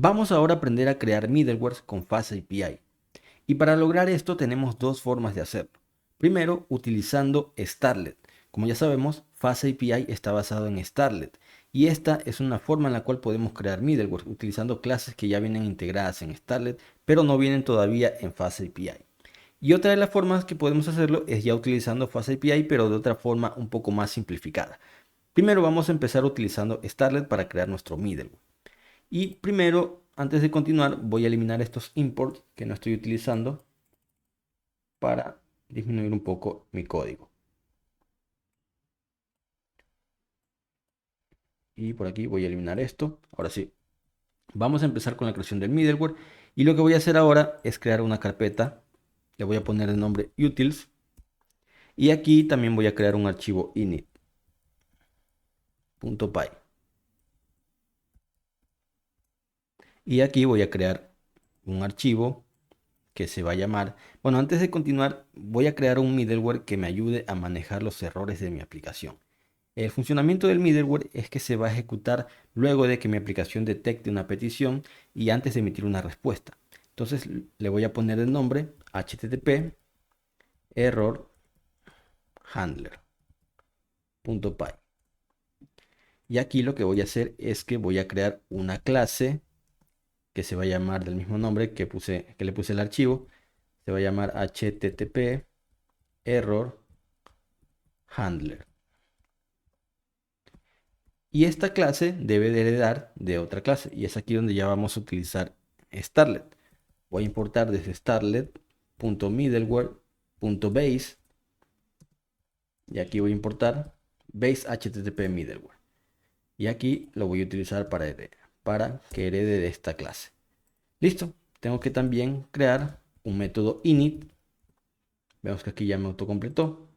Vamos ahora a aprender a crear middlewares con FastAPI. Y para lograr esto tenemos dos formas de hacerlo. Primero, utilizando Starlet. Como ya sabemos, FastAPI está basado en Starlet. Y esta es una forma en la cual podemos crear middlewares utilizando clases que ya vienen integradas en Starlet, pero no vienen todavía en FastAPI. Y otra de las formas que podemos hacerlo es ya utilizando FastAPI, pero de otra forma un poco más simplificada. Primero vamos a empezar utilizando Starlet para crear nuestro middleware. Y primero, antes de continuar, voy a eliminar estos imports que no estoy utilizando para disminuir un poco mi código. Y por aquí voy a eliminar esto. Ahora sí, vamos a empezar con la creación del middleware. Y lo que voy a hacer ahora es crear una carpeta. Le voy a poner el nombre utils. Y aquí también voy a crear un archivo init.py. Y aquí voy a crear un archivo que se va a llamar... Bueno, antes de continuar, voy a crear un middleware que me ayude a manejar los errores de mi aplicación. El funcionamiento del middleware es que se va a ejecutar luego de que mi aplicación detecte una petición y antes de emitir una respuesta. Entonces le voy a poner el nombre http error handler.py. Y aquí lo que voy a hacer es que voy a crear una clase que se va a llamar del mismo nombre que le puse el archivo. Se va a llamar http error handler. Y esta clase debe de heredar de otra clase. Y es aquí donde ya vamos a utilizar Starlet. Voy a importar desde starlet.middleware.base. Y aquí voy a importar base http middleware. Y aquí lo voy a utilizar para que herede de esta clase. Listo. Tengo que también crear un método init. Vemos que aquí ya me autocompletó.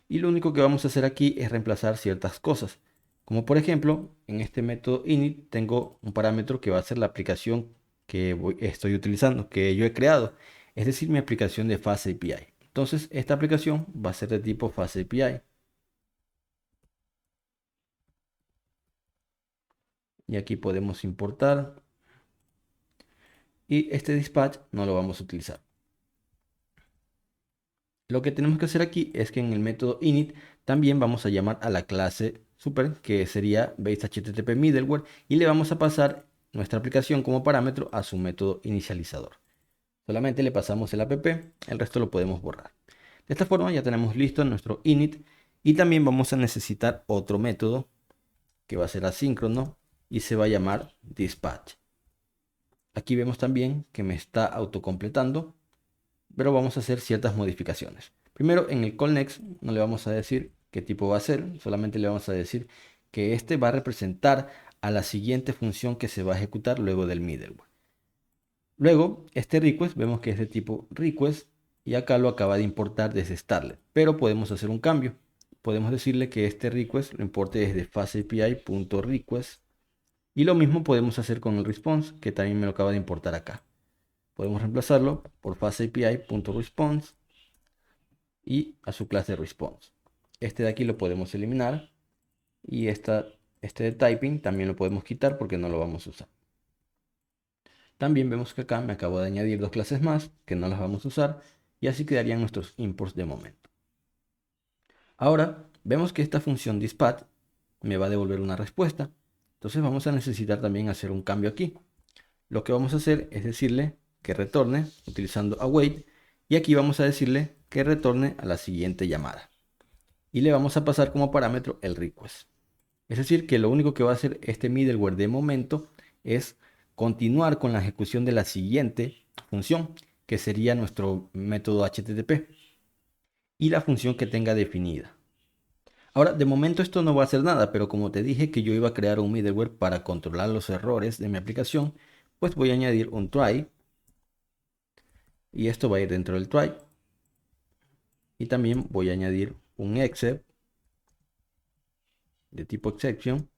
Y lo único que vamos a hacer aquí es reemplazar ciertas cosas. Como por ejemplo, en este método init tengo un parámetro que va a ser la aplicación que estoy utilizando, que yo he creado. Es decir, mi aplicación de FastAPI. Entonces, esta aplicación va a ser de tipo FastAPI. Y aquí podemos importar. Y este dispatch no lo vamos a utilizar. Lo que tenemos que hacer aquí es que en el método init también vamos a llamar a la clase super, que sería base http middleware, y le vamos a pasar nuestra aplicación como parámetro a su método inicializador. Solamente le pasamos el app, el resto lo podemos borrar. De esta forma ya tenemos listo nuestro init y también vamos a necesitar otro método que va a ser asíncrono y se va a llamar dispatch. Aquí vemos también que me está autocompletando, pero vamos a hacer ciertas modificaciones. Primero, en el call next no le vamos a decir qué tipo va a ser, solamente le vamos a decir que este va a representar a la siguiente función que se va a ejecutar luego del middleware. Luego, este request vemos que es de tipo request y acá lo acaba de importar desde Starlet, pero podemos hacer un cambio. Podemos decirle que este request lo importe desde fastapi.request y lo mismo podemos hacer con el response, que también me lo acaba de importar acá. Podemos reemplazarlo por fastapi.response y a su clase response. Este de aquí lo podemos eliminar y este de typing también lo podemos quitar porque no lo vamos a usar. También vemos que acá me acabo de añadir dos clases más que no las vamos a usar y así quedarían nuestros imports de momento. Ahora vemos que esta función dispatch me va a devolver una respuesta. Entonces vamos a necesitar también hacer un cambio aquí. Lo que vamos a hacer es decirle que retorne utilizando await y aquí vamos a decirle que retorne a la siguiente llamada. Y le vamos a pasar como parámetro el request. Es decir, que lo único que va a hacer este middleware de momento es continuar con la ejecución de la siguiente función, que sería nuestro método HTTP, y la función que tenga definida. Ahora, de momento esto no va a hacer nada, pero como te dije que yo iba a crear un middleware para controlar los errores de mi aplicación, pues voy a añadir un try, y esto va a ir dentro del try. Y también voy a añadir un except de tipo exception,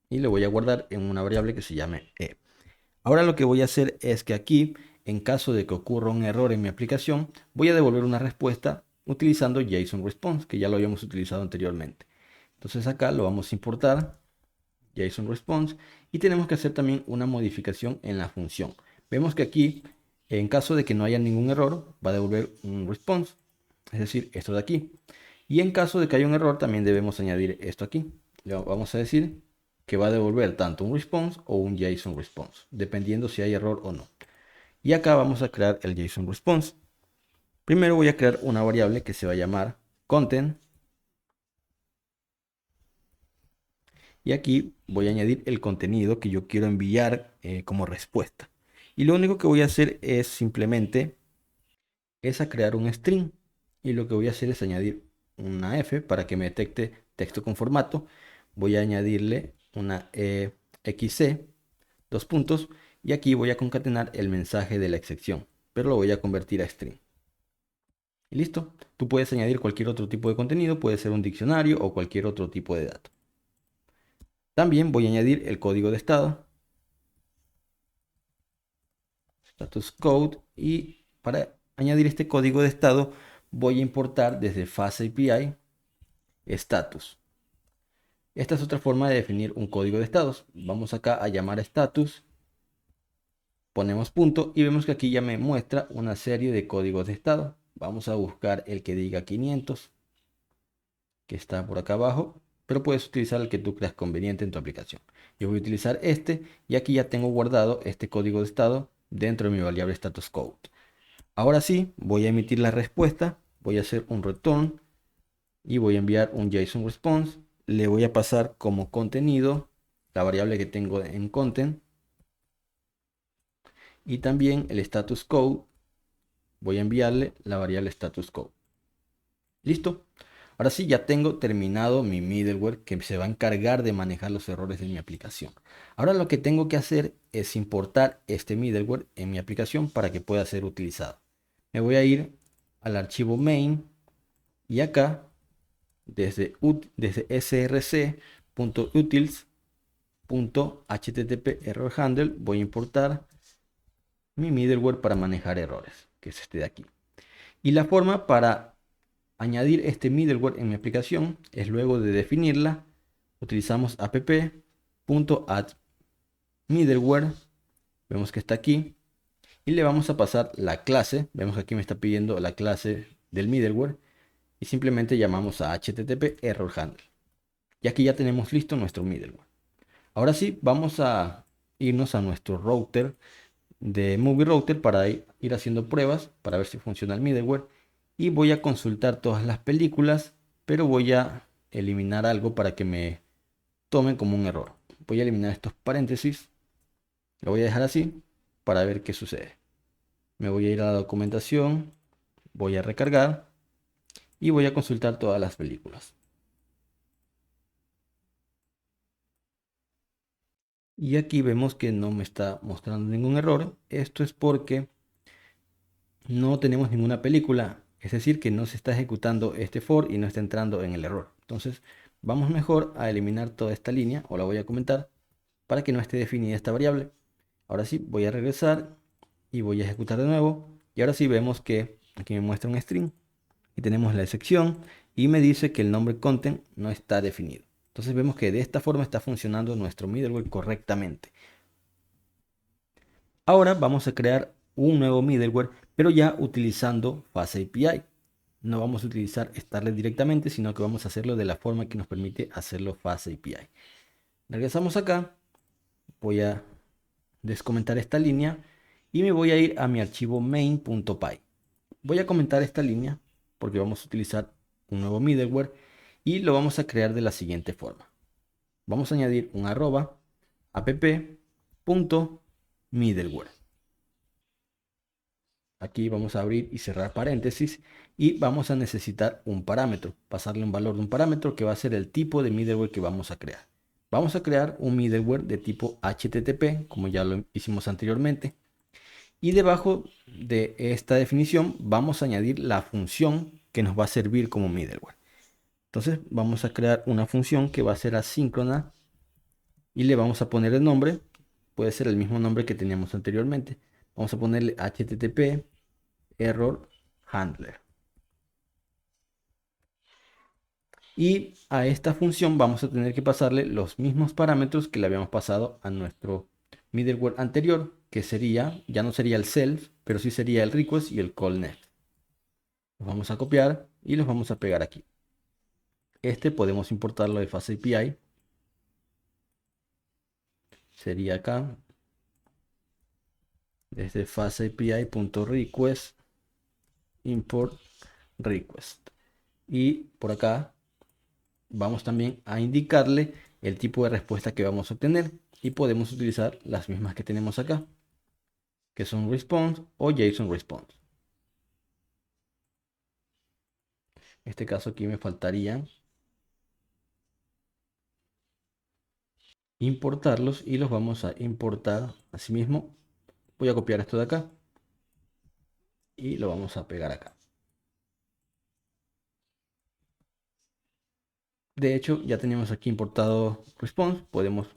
y lo voy a guardar en una variable que se llame e. Ahora lo que voy a hacer es que aquí, en caso de que ocurra un error en mi aplicación, voy a devolver una respuesta utilizando JSON Response, que ya lo habíamos utilizado anteriormente. Entonces acá lo vamos a importar, JSON response, y tenemos que hacer también una modificación en la función. Vemos que aquí, en caso de que no haya ningún error, va a devolver un response, es decir, esto de aquí. Y en caso de que haya un error, también debemos añadir esto aquí. Le vamos a decir que va a devolver tanto un response o un JSON response, dependiendo si hay error o no. Y acá vamos a crear el JSON response. Primero voy a crear una variable que se va a llamar content. Y aquí voy a añadir el contenido que yo quiero enviar como respuesta. Y lo único que voy a hacer es simplemente a crear un string. Y lo que voy a hacer es añadir una F para que me detecte texto con formato. Voy a añadirle una XC, dos puntos. Y aquí voy a concatenar el mensaje de la excepción, pero lo voy a convertir a string. Y listo. Tú puedes añadir cualquier otro tipo de contenido, puede ser un diccionario o cualquier otro tipo de dato. También voy a añadir el código de estado, status code, y para añadir este código de estado voy a importar desde FastAPI status. Esta es otra forma de definir un código de estados. Vamos acá a llamar a status, ponemos punto y vemos que aquí ya me muestra una serie de códigos de estado. Vamos a buscar el que diga 500, que está por acá abajo, pero puedes utilizar el que tú creas conveniente en tu aplicación. Yo voy a utilizar este y aquí ya tengo guardado este código de estado dentro de mi variable status code. Ahora sí, voy a emitir la respuesta, voy a hacer un return y voy a enviar un JSON response. Le voy a pasar como contenido la variable que tengo en content y también el status code. Voy a enviarle la variable status code. ¿Listo? Ahora sí, ya tengo terminado mi middleware que se va a encargar de manejar los errores de mi aplicación. Ahora lo que tengo que hacer es importar este middleware en mi aplicación para que pueda ser utilizado. Me voy a ir al archivo main y acá desde src.utils.http error handle voy a importar mi middleware para manejar errores, que es este de aquí. Y la forma para añadir este middleware en mi aplicación es luego de definirla, utilizamos app.add_middleware, vemos que está aquí, y le vamos a pasar la clase, vemos que aquí me está pidiendo la clase del middleware, y simplemente llamamos a http error handle. Y aquí ya tenemos listo nuestro middleware. Ahora sí, vamos a irnos a nuestro router de Movie Router para ir haciendo pruebas para ver si funciona el middleware. Y voy a consultar todas las películas, pero voy a eliminar algo para que me tomen como un error. Voy a eliminar estos paréntesis, lo voy a dejar así para ver qué sucede. Me voy a ir a la documentación, voy a recargar y voy a consultar todas las películas. Y aquí vemos que no me está mostrando ningún error. Esto es porque no tenemos ninguna película. Es decir, que no se está ejecutando este for y no está entrando en el error. Entonces, vamos mejor a eliminar toda esta línea, o la voy a comentar, para que no esté definida esta variable. Ahora sí, voy a regresar y voy a ejecutar de nuevo. Y ahora sí vemos que aquí me muestra un string. Y tenemos la excepción y me dice que el nombre content no está definido. Entonces vemos que de esta forma está funcionando nuestro middleware correctamente. Ahora vamos a crear un nuevo middleware, pero ya utilizando FastAPI. No vamos a utilizar Starlet directamente, sino que vamos a hacerlo de la forma que nos permite hacerlo FastAPI. Regresamos acá, voy a descomentar esta línea y me voy a ir a mi archivo main.py. Voy a comentar esta línea porque vamos a utilizar un nuevo middleware y lo vamos a crear de la siguiente forma. Vamos a añadir un arroba app.middleware. Aquí vamos a abrir y cerrar paréntesis y vamos a necesitar un parámetro, pasarle un valor de un parámetro que va a ser el tipo de middleware que vamos a crear. Vamos a crear un middleware de tipo HTTP, como ya lo hicimos anteriormente. Y debajo de esta definición vamos a añadir la función que nos va a servir como middleware. Entonces vamos a crear una función que va a ser asíncrona y le vamos a poner el nombre. Puede ser el mismo nombre que teníamos anteriormente. Vamos a ponerle HTTP error handler. Y a esta función vamos a tener que pasarle los mismos parámetros que le habíamos pasado a nuestro middleware anterior, que sería, ya no sería el self, pero sí sería el request y el call next. Los vamos a copiar y los vamos a pegar aquí. Este podemos importarlo de Fast API. Sería acá, desde fastAPI.request import request. Y por acá vamos también a indicarle el tipo de respuesta que vamos a obtener. Y podemos utilizar las mismas que tenemos acá, que son response o JSON response. En este caso aquí me faltaría importarlos y los vamos a importar. Asimismo, voy a copiar esto de acá y lo vamos a pegar acá. De hecho, ya tenemos aquí importado response, podemos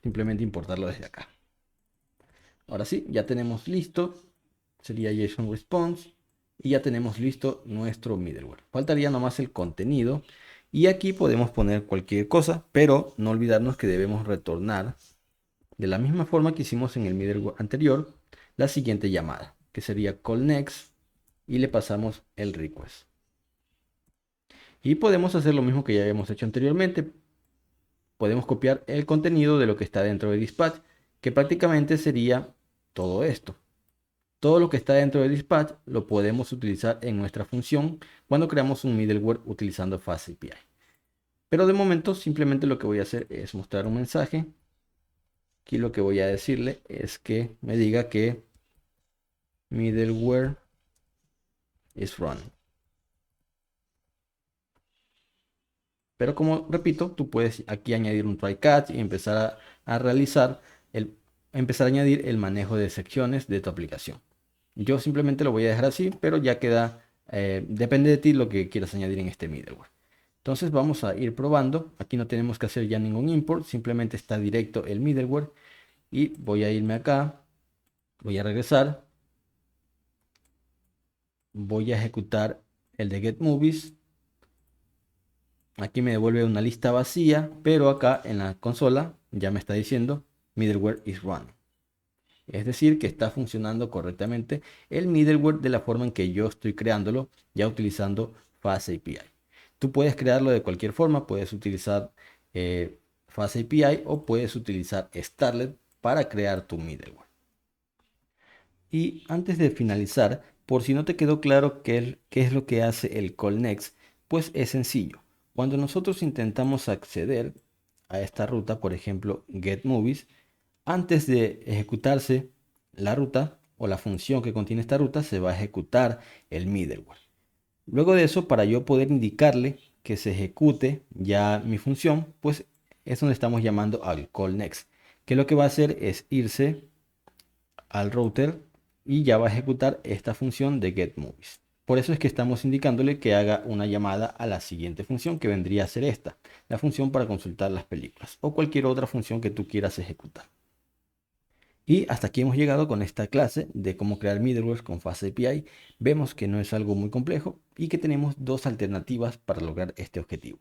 simplemente importarlo desde acá. Ahora sí, ya tenemos listo, sería JSON response y ya tenemos listo nuestro middleware. Faltaría nomás el contenido y aquí podemos poner cualquier cosa, pero no olvidarnos que debemos retornar de la misma forma que hicimos en el middleware anterior la siguiente llamada, que sería call next y le pasamos el request. Y podemos hacer lo mismo que ya habíamos hecho anteriormente. Podemos copiar el contenido de lo que está dentro de dispatch, que prácticamente sería todo esto. Todo lo que está dentro de dispatch lo podemos utilizar en nuestra función cuando creamos un middleware utilizando FastAPI. Pero de momento simplemente lo que voy a hacer es mostrar un mensaje. Aquí lo que voy a decirle es que me diga que middleware is running. Pero como repito, tú puedes aquí añadir un try catch y empezar a realizar empezar a añadir el manejo de secciones de tu aplicación. Yo simplemente lo voy a dejar así, pero ya queda, depende de ti lo que quieras añadir en este middleware. Entonces vamos a ir probando. Aquí no tenemos que hacer ya ningún import, simplemente está directo el middleware. Y voy a irme acá, voy a regresar, voy a ejecutar el de getMovies. Aquí me devuelve una lista vacía, pero acá en la consola ya me está diciendo middleware is running. Es decir, que está funcionando correctamente el middleware de la forma en que yo estoy creándolo, ya utilizando FastAPI. Tú puedes crearlo de cualquier forma, puedes utilizar FastAPI o puedes utilizar Starlet para crear tu middleware. Y antes de finalizar, por si no te quedó claro qué es lo que hace el call next, pues es sencillo. Cuando nosotros intentamos acceder a esta ruta, por ejemplo, getMovies, antes de ejecutarse la ruta o la función que contiene esta ruta, se va a ejecutar el middleware. Luego de eso, para yo poder indicarle que se ejecute ya mi función, pues es donde estamos llamando al call next, que lo que va a hacer es irse al router y ya va a ejecutar esta función de getMovies. Por eso es que estamos indicándole que haga una llamada a la siguiente función, que vendría a ser esta, la función para consultar las películas o cualquier otra función que tú quieras ejecutar. Y hasta aquí hemos llegado con esta clase de cómo crear middlewares con FastAPI. Vemos que no es algo muy complejo y que tenemos dos alternativas para lograr este objetivo.